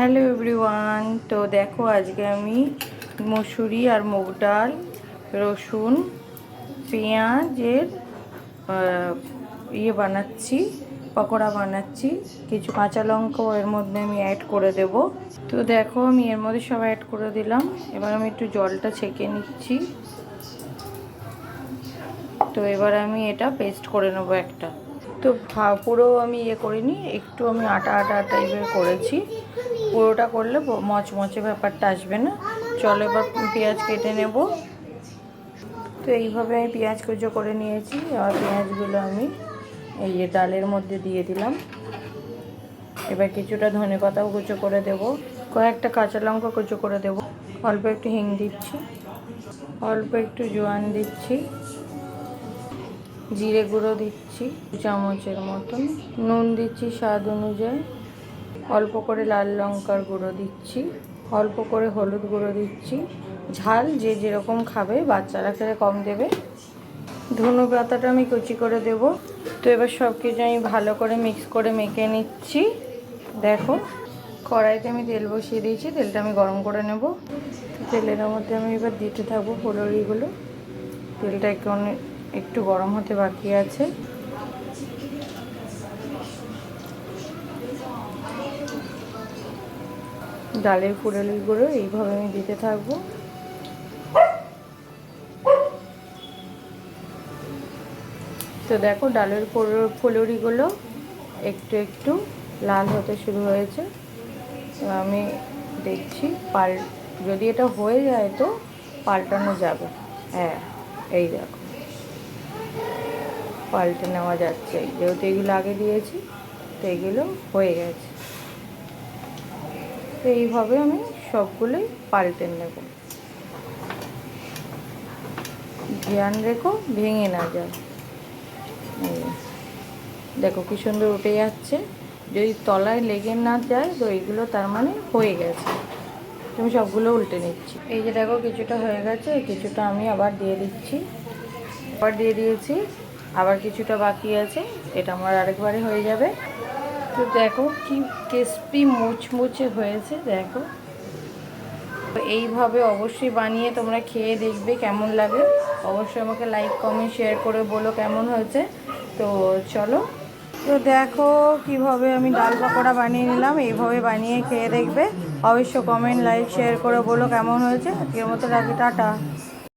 Hello everyone. তো দেখো আজকে আমি মসুরি আর মুগ ডাল, রসুন, পেঁয়াজের বানাচ্ছি, পকোড়া বানাচ্ছি। কিছু কাঁচা লঙ্কাও এর মধ্যে আমি অ্যাড করে দেব। তো দেখো আমি এর মধ্যে সব অ্যাড করে দিলাম। এবার আমি একটু জলটা ছেঁকে নিচ্ছি। তো এবার আমি এটা পেস্ট করে নেবো একটা। তো পুরো আমি করিনি, একটু আমি আটা আটা টাইপের করেছি। পুরোটা করলে মচমচে ব্যাপারটা আসবে না। চলো এবার পেঁয়াজ কেটে নেব। তো এইভাবে আমি পেঁয়াজ কুচো করে নিয়েছি। আর পেঁয়াজগুলো আমি এই ডালের মধ্যে দিয়ে দিলাম। এবার কিছুটা ধনেপাতাও কুচো করে দেব, কয়েকটা কাঁচা লঙ্কা কুচো করে দেব, অল্প একটু হিং দিচ্ছি, অল্প একটু জোয়ান দিচ্ছি, জিরে গুঁড়ো দিচ্ছি 2 চামচের মতন, নুন দিচ্ছি স্বাদ অনুযায়ী, অল্প করে লাল লঙ্কার গুঁড়ো দিচ্ছি, অল্প করে হলুদ গুঁড়ো দিচ্ছি। ঝাল যে যেরকম খাবে, বাচ্চারা খেলে কম দেবে। ধনে পাতাটা আমি কুচি করে দেব। তো এবার সব কিছু আমি ভালো করে মিক্স করে মেখে নিচ্ছি। দেখো কড়াইতে আমি তেল বসিয়ে দিয়েছি, তেলটা আমি গরম করে নেব। তেলের মধ্যে আমি এবার দিতে থাকবো ফুলুরিগুলো। তেলটা একটু গরম হতে বাকি আছে। ডালের ফুলুরিগুলো এইভাবে আমি দিতে থাকবো। তো দেখো ডালের ফুলুরিগুলো একটু একটু লাল হতে শুরু হয়েছে। তো আমি দেখছি যদি এটা হয়ে যায় তো পাল্টানো যাবে। হ্যাঁ, এই দেখো পাল্টে নেওয়া যাচ্ছে, যেহেতু এগুলো আগে দিয়েছি। তো এগুলো হয়ে গেছে। তো এইভাবে আমি সবগুলোই পাল্টে নেব। ধ্যান রেখো ভেঙে না যায়। দেখো কি সুন্দর উঠে যাচ্ছে। যদি তলায় লেগে না যায় তো এইগুলো তার মানে হয়ে গেছে। তুমি সবগুলো উল্টে নিচ্ছি। এই যে দেখো কিছুটা হয়ে গেছে, কিছুটা আমি আবার দিয়ে দিচ্ছি। আবার দিয়ে দিয়েছি, আবার কিছুটা বাকি আছে। এটা আমার আরেকবারে হয়ে যাবে। তো দেখো কি ক্রিস্পি মুচমুচে হয়েছে। দেখো তো এইভাবে অবশ্যই বানিয়ে তোমরা খেয়ে দেখবে কেমন লাগে। অবশ্যই আমাকে লাইক কমেন্ট শেয়ার করে বলো কেমন হয়েছে। তো চলো। তো দেখো কিভাবে আমি ডাল পকোড়া বানিয়ে নিলাম। এইভাবে বানিয়ে খেয়ে দেখবে। অবশ্য কমেন্ট লাইক শেয়ার করে বলো কেমন হয়েছে। আজকের মতো রাখি, টাটা।